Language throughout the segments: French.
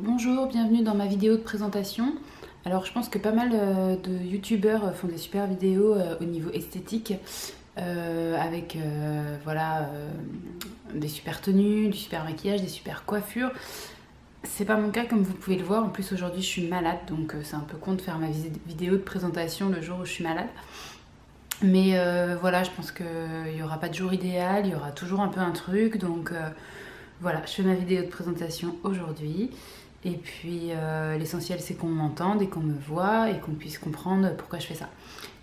Bonjour, bienvenue dans ma vidéo de présentation. Alors je pense que pas mal de youtubeurs font des super vidéos au niveau esthétique avec voilà, des super tenues, du super maquillage, des super coiffures. C'est pas mon cas comme vous pouvez le voir, en plus aujourd'hui je suis malade donc c'est un peu con de faire ma vidéo de présentation le jour où je suis malade. Mais voilà, je pense qu'il n'y aura pas de jour idéal, il y aura toujours un peu un truc donc voilà, je fais ma vidéo de présentation aujourd'hui. Et puis l'essentiel c'est qu'on m'entende et qu'on me voit et qu'on puisse comprendre pourquoi je fais ça.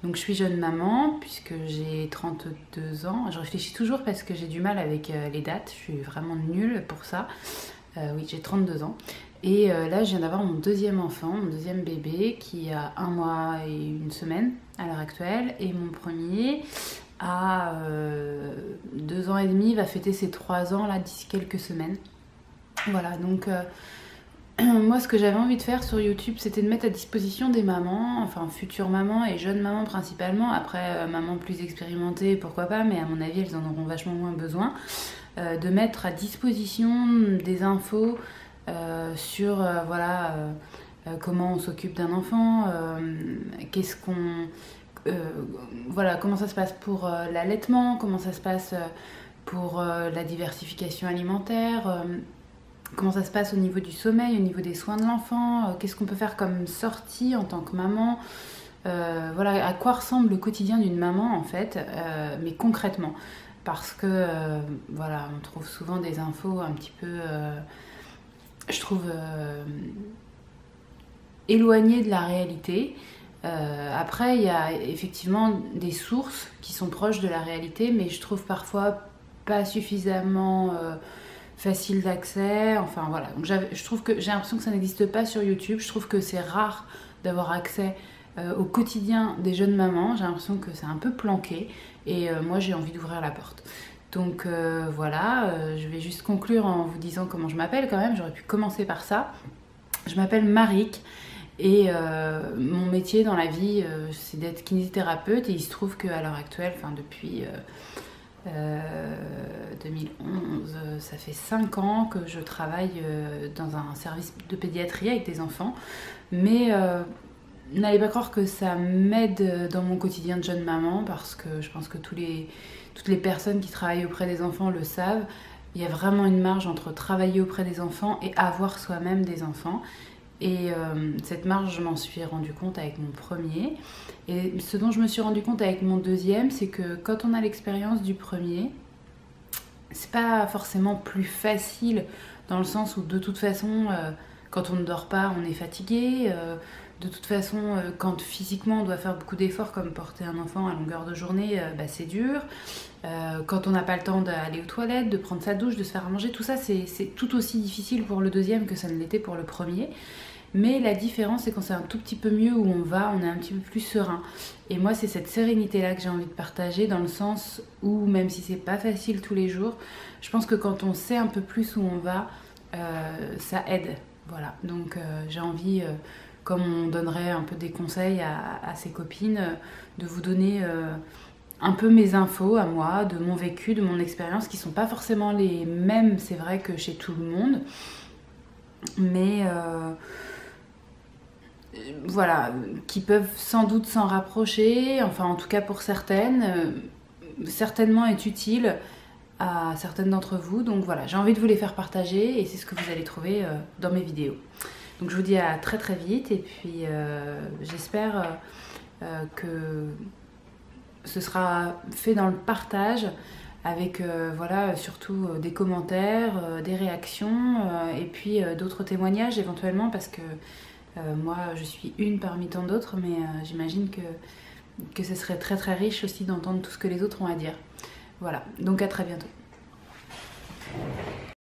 Donc je suis jeune maman puisque j'ai 32 ans. Je réfléchis toujours parce que j'ai du mal avec les dates, je suis vraiment nulle pour ça. Oui, j'ai 32 ans. Et là je viens d'avoir mon deuxième enfant, mon deuxième bébé qui a 1 mois et 1 semaine à l'heure actuelle. Et mon premier a 2 ans et demi, va fêter ses 3 ans là d'ici quelques semaines. Voilà, donc moi ce que j'avais envie de faire sur YouTube c'était de mettre à disposition des mamans, enfin futures mamans et jeunes mamans principalement, après mamans plus expérimentées pourquoi pas, mais à mon avis elles en auront vachement moins besoin, de mettre à disposition des infos sur voilà, comment on s'occupe d'un enfant, qu'est-ce qu'on... voilà, comment ça se passe pour l'allaitement, comment ça se passe pour la diversification alimentaire, comment ça se passe au niveau du sommeil, au niveau des soins de l'enfant, qu'est-ce qu'on peut faire comme sortie en tant que maman, voilà, à quoi ressemble le quotidien d'une maman en fait, mais concrètement. Parce que voilà, on trouve souvent des infos un petit peu, je trouve, éloignées de la réalité. Après, il y a effectivement des sources qui sont proches de la réalité, mais je trouve parfois pas suffisamment facile d'accès. Enfin voilà, donc je trouve que j'ai l'impression que ça n'existe pas sur YouTube. Je trouve que c'est rare d'avoir accès au quotidien des jeunes mamans. J'ai l'impression que c'est un peu planqué et moi j'ai envie d'ouvrir la porte. Donc voilà, je vais juste conclure en vous disant comment je m'appelle quand même. J'aurais pu commencer par ça. Je m'appelle Maric. Et mon métier dans la vie, c'est d'être kinésithérapeute. Et il se trouve qu'à l'heure actuelle, enfin depuis 2011, ça fait 5 ans que je travaille dans un service de pédiatrie avec des enfants. Mais n'allez pas croire que ça m'aide dans mon quotidien de jeune maman, parce que je pense que toutes les personnes qui travaillent auprès des enfants le savent. Il y a vraiment une marge entre travailler auprès des enfants et avoir soi-même des enfants. Et cette marge, je m'en suis rendu compte avec mon premier. Et ce dont je me suis rendu compte avec mon deuxième, c'est que quand on a l'expérience du premier, c'est pas forcément plus facile dans le sens où de toute façon, quand on ne dort pas, on est fatigué. De toute façon, quand physiquement on doit faire beaucoup d'efforts comme porter un enfant à longueur de journée, bah, c'est dur. Quand on n'a pas le temps d'aller aux toilettes, de prendre sa douche, de se faire à manger, tout ça c'est tout aussi difficile pour le deuxième que ça ne l'était pour le premier. Mais la différence, c'est quand c'est un tout petit peu mieux où on va, on est un petit peu plus serein. Et moi, c'est cette sérénité-là que j'ai envie de partager, dans le sens où, même si c'est pas facile tous les jours, je pense que quand on sait un peu plus où on va, ça aide. Voilà, donc j'ai envie, comme on donnerait un peu des conseils à ses copines, de vous donner un peu mes infos à moi, de mon vécu, de mon expérience, qui sont pas forcément les mêmes, c'est vrai, que chez tout le monde. Mais voilà, qui peuvent sans doute s'en rapprocher, enfin en tout cas pour certaines, certainement est utile à certaines d'entre vous. Donc voilà, j'ai envie de vous les faire partager et c'est ce que vous allez trouver dans mes vidéos. Donc je vous dis à très très vite et puis j'espère que ce sera fait dans le partage avec voilà, surtout des commentaires, des réactions et puis d'autres témoignages éventuellement, parce que moi je suis une parmi tant d'autres, mais j'imagine que ce serait très très riche aussi d'entendre tout ce que les autres ont à dire. Voilà, donc à très bientôt.